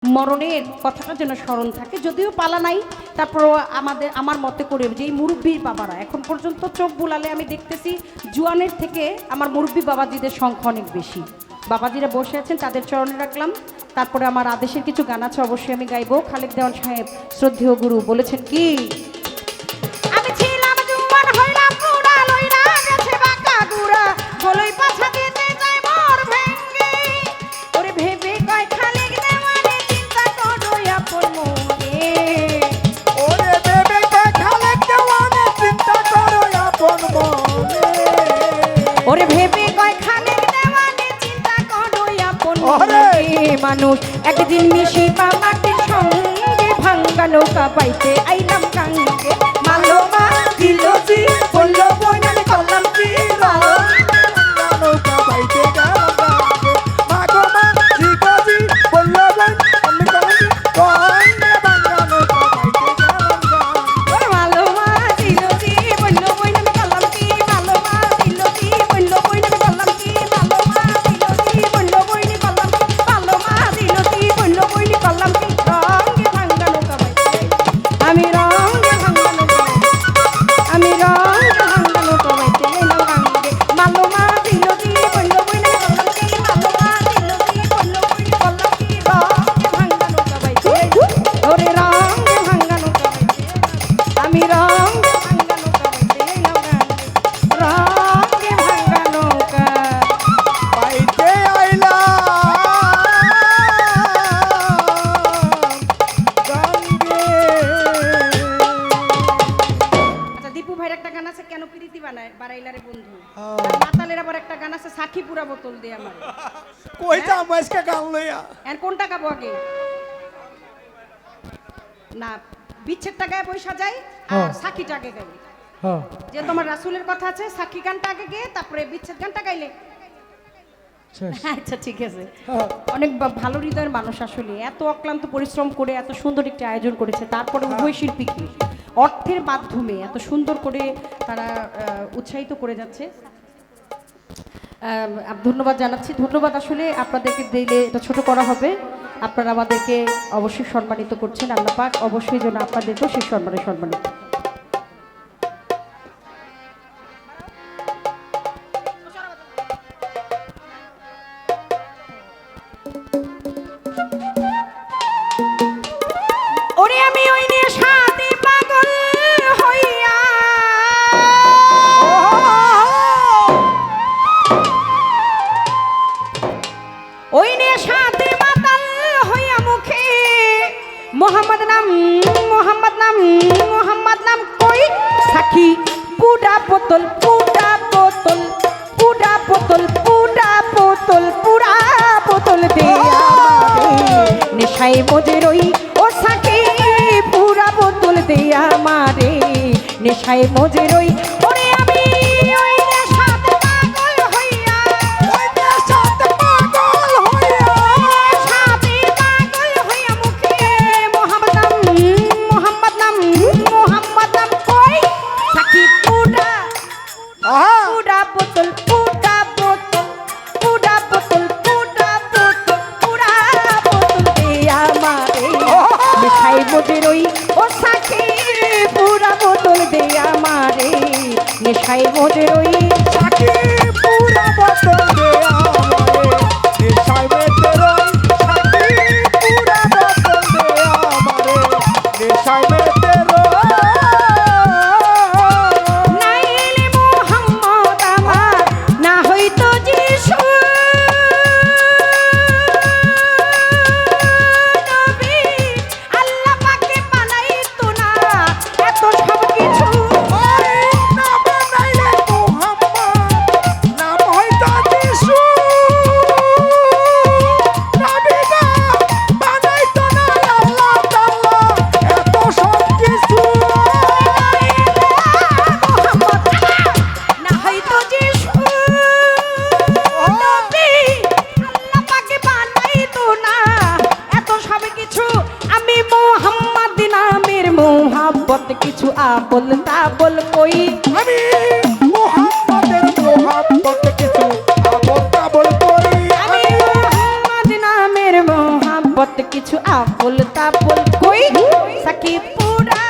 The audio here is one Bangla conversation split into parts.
মরণের কথাটা যেন স্মরণ থাকে, যদিও পালা নাই, তারপর আমার মতে করে যে এই মুরব্বীর বাবারা এখন পর্যন্ত চোখ বুলালে আমি দেখতেছি জুয়ানের থেকে আমার মুরব্বী বাবাজিদের সংখ্যা অনেক বেশি। বাবাজিরা বসে আছেন, তাদের চরণে রাখলাম। তারপরে আমার আদেশের কিছু গান আছে, অবশ্যই আমি গাইবো। খালেক দেওয়ান সাহেব শ্রদ্ধেয় গুরু বলেছেন কি, আমি ছিলাম জুয়ান হইলাম বুড়া লইরা গেছে বাঁকা গুড়া গলই পাছা দিতে যাই মোর ভেঙ্গে ওরে ভেবে কয় খালেক দেওয়ানে চিন্তা করো আপন মনে ওরে বেবে কয় খালেক দেওয়ানে চিন্তা করো আপন মনে ওরে ভেবে কয় খালেক দেওয়ানে চিন্তা করো আপন ওরে মনে মানুষ একদিন মিশি পামাকে সঙ্গে ভাঙ্গা নৌকা পাইতে আইলাম গাঙ্গে মালো মা দিল জি বললো বোন আমি করলাম কি নৌকা বাইতে গেলাম মা গো মা জিগাজি বললো বোন আমি করি কন্যা বাংলা নৌকা বাইতে গেলাম মালো মা দিল জি বললো বোন আমি করলাম কি মালো মা দিল জি বললো বোন আমি করলাম কি মালো মা দিল জি বললো বোন আমি করলাম কি মালো মা দিল জি বললো বোন আমি করলাম কি রঙে ভাঙ্গা নৌকা বাইতে আমি রঙে ভাঙ্গা নৌকা আমি রঙে ভাঙ্গা নৌকা বাইতে এলাম গাঙ্গে মালো মা দিল জি বললো বোন আমি করলাম কি মালো মা দিল জি বললো বোন আমি করলাম কি রঙে ভাঙ্গা নৌকা বাইতে ওরে রঙে ভাঙ্গা নৌকা বাইতে আমি রঙে ভাঙ্গা নৌকা বাইতে এলাম গাঙ্গে রঙে ভাঙ্গা নৌকা বাইতে আইলাম গঙ্গে আচ্ছা দীপু ভাইয়ের একটা গান আছে কেন প্রীতি বাড়াইলা রে বন্ধু হ্যাঁ। আর মাতালের আবার একটা গান আছে সাক্ষী পুরা বোতল দে আমার কই যাম আজকে গান লইয়া এর কোনটা গাবো আগে না বিচ্ছেদটা গায়ে পয়সা যায় আর হ্যাঁ। সাক্ষীটা আগে গাই হ্যাঁ যে তোমার রাসূলের কথা আছে সাক্ষী গানটা আগে গেয়ে তারপরে বিচ্ছেদ গানটা গাইলে আচ্ছা ঠিক আছে অনেক ভালো হৃদয়ের মানুষ আসলে এত অক্লান্ত পরিশ্রম করে এত সুন্দর একটি আয়োজন করেছে, তারপরে উভয় শিল্পীকে অর্থের মাধ্যমে এত সুন্দর করে তারা উৎসাহিত করে যাচ্ছে। ধন্যবাদ জানাচ্ছি। ধন্যবাদ আসলে আপনাদেরকে দিলে এটা ছোট করা হবে, আপনারা আমাদেরকে অবশ্যই সম্মানিত করছেন, আল্লাহ পাক অবশ্যই যেন আপনাদেরকেও সেই সম্মানে সম্মানিত। ওরে আমি ওই নিয়ে সাথে পাগল হইয়া ওই নিয়ে সাথে মাতাল হইয়া মুখে মোহাম্মদ নাম মোহাম্মদ নাম মোহাম্মদ নাম কই সাক্ষী পুডা বোতল পুডা বোতল পুডা বোতল পুডা বোতল পুরা বোতল দিয়া নেশাই মজে রই ও সাক্ষী পুরা বোতল দিয়া মারে নেশাই মজে রই ওরে আমি ওই নেশাতে পাগল হইয়া ওই দেশাতে পাগল হইয়া নেশাতে পাগল হইয়া মুখে মোহাম্মদ নাম মোহাম্মদ নাম মোহাম্মদ নাম কই সাক্ষী পুরা আহা পুরা বোতল পুরা বোতল পুরা বোতল পুরা বোতল পুরা বোতল দিয়া মারে মিঠাই মজে রই ও সাক্ষী পুরা বোতল দিয়া মারে নেশাই মজে রই সাকি পুরা বতল দে আমারে নেশায় মেতে রই সাকি পুরা বতল দে আমারে নেশায় মেতে রই নাইলে মোহাম্মদ আমার না হইতো যিশু নবী আল্লাহ পাকে বানাইতো না এত সব কিছু ওই না বানাইলে মুহাম্মদ নাম হইতো যিশু নবীটা বানাইতো না আল্লাহ তাআলা এত সব কিছু মোহাম্মদ না হইতো যিশু নবী আল্লাহ পাকে বানাইতো না এত সব কিছু আমি মোহাম্মদ নামের মোহাব্বত কিছু আবল তাবল কই আমি মুহাম্মাদের মোহাব্বত কিছু আবল তাবল করি আমি মোহাম্মদ নামের মোহাব্বত কিছু আবুল তাবুল কই সাকি পুরা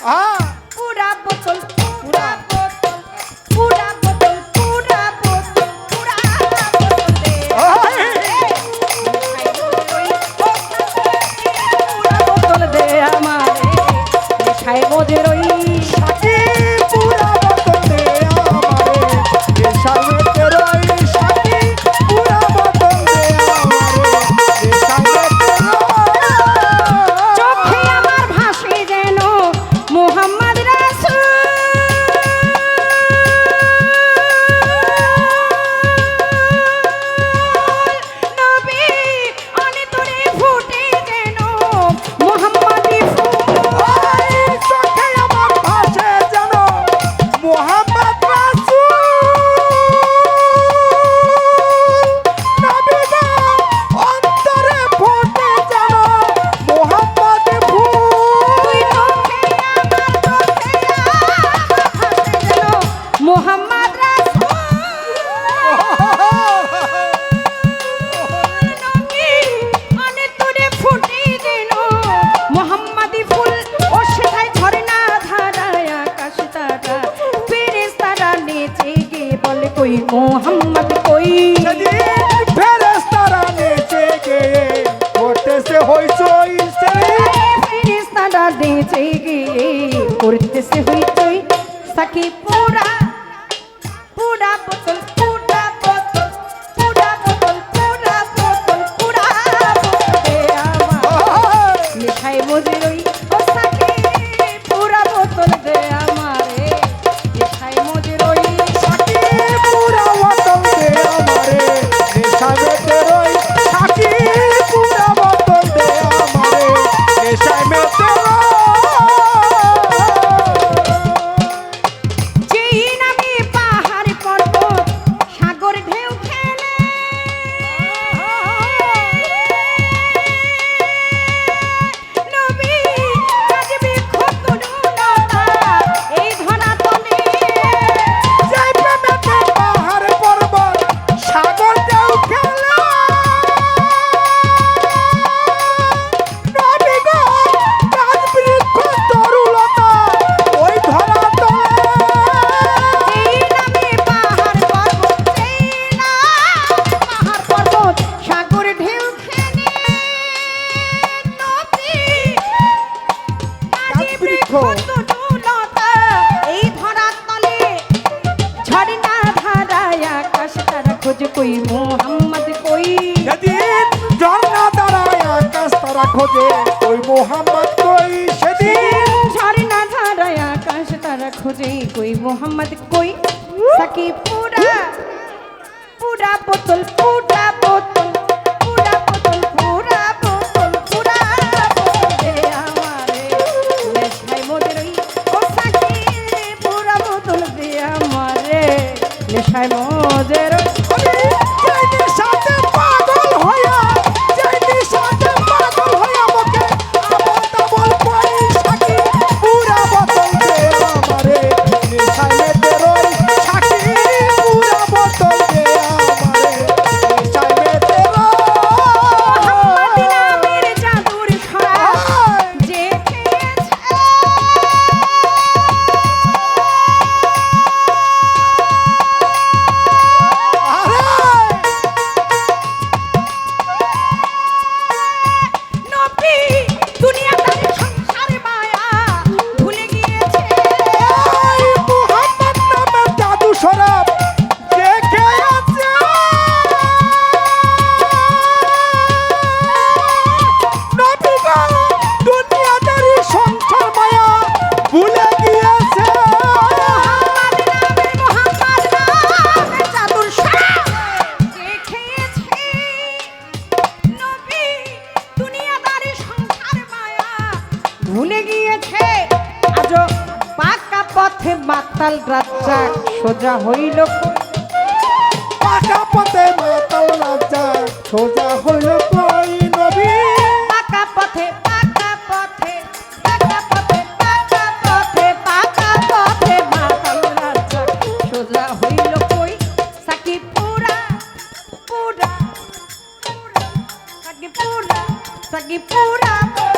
হ্যাঁ পুরা বোতল পুরা বোতল পুরা বোতল পুরা বোতল পুরা বোতল দে পুরা বোতল দে আমারে খাই মজে রই সাকি পুরা বোতল দে আমারে নেশাতে রই সাকি পুরা বোতল দে আমারে নেশাতে রই চোখে আমার ভাসে যেন মোহাম্মদ রাসূল নবী অনেতরে ফুটে যেন মোহাম্মদি ফুল ওই চোখে আমার ভাসে যেন মোহাম্মদ রাসূল নবী গো অন্তরে ফোটে যেন মোহাম্মদ ফুল তুই চোখে আমার ভাসে যেন মোহাম্মদ রাসূল নবী অনেতরে ফুটে যেন মোহাম্মদি ফুল ও সেথায় ঝরনা ধারায় আকাশ তারা ফেরেশতারা নেচে গে বলে কই মোহাম্মদ কই সেদিন ফেরেশতারা নেচে গিয়ে করতেছে হইচই সেদিন ফেরেশতারা নেচে গে করতেছে হইচই সাকি পুরা পুরা বোতল পুরা বোতল পুরা বোতল পুরা বোতল পুরা বোতল দে আমার মিঠাই মজে রই ও সাকি পুরা বোতল দে আমারে মিঠাই মজে রই সাকি পুরা বোতল দে আমারে নেশাতে রই সাকি পুরা বোতল দে আমারে নেশাতে রই যেই নামে পাহাড় পর্বত সাগর ঢেউ খেলে নবী কাজবে খতরুলতা এই ধরা তলে যাই প্রেমেতে পাহাড় পর্বত সাগর ঢেউ খেলা নবী গো গাছ বৃক্ষ তরুলতা ওই ধরা তলে যেই নামে পাহাড় পর্বত যেই নাম পাহাড় পর্বত সাগর ঢেউ খেলে নবী কাজবে খতরুলতা এই ধরা তলে ঝর্ণা ধারায় আকাশ তারা খোঁজ কই মোহাম্মদ কই সেদিন ঝর্ণা দাঁড়ায় আকাশ তারা খোঁজে ওই মোহাম্মদ কই সেদিন ঝর্ণা ধারায় আকাশ তারা খোঁজে কই মোহাম্মদ কই সাকি পুরা পুরা বোতল পুরা বোতল পুরা বোতল পুরা বোতল পুরা বোতল দে আমারে নেশায় মজে রই ও সাকি পুরা বোতল দে আমারে নেশায় মজে রই যাইনি সাথে পাগল হইয়া যাইনি সাথে পাগল হইয়া মকে আবল তাবল কই সাকি পুরা বোতল দে আমারে নেশাইতে রই সাকি পুরা বোতল দে আমারে নেশাইতে রই মোহাম্মদ নামের জাদুর ছড়া যে খেয়েছে নবী দুনিয়াদারি সংসারে মায়া ভুলে গিয়েছে এই মুহাম্মদ নামের জাদু শরাব দেখে আছে নবী গো দুনিয়াদারি সংসার মায়া ভুলে গিয়েছে মোহাম্মদ নামের জাদুর ছড়া যে খেয়েছে নবী দুনিয়াদারি সংসার মায়া ভুলে গিয়েছে আজও পাকা পথে মাতাল রাজা সোজা হইল কই? পাকা পথে মাতাল রাজা সোজা হইল কই নবী পাকা পথে পাকা পথে পাকা পথে পাকা পথে পাকা পথে মাতাল রাজা সোজা হইল কই সাকি পুরা পুরা পুরা সাকি পুরা বাবা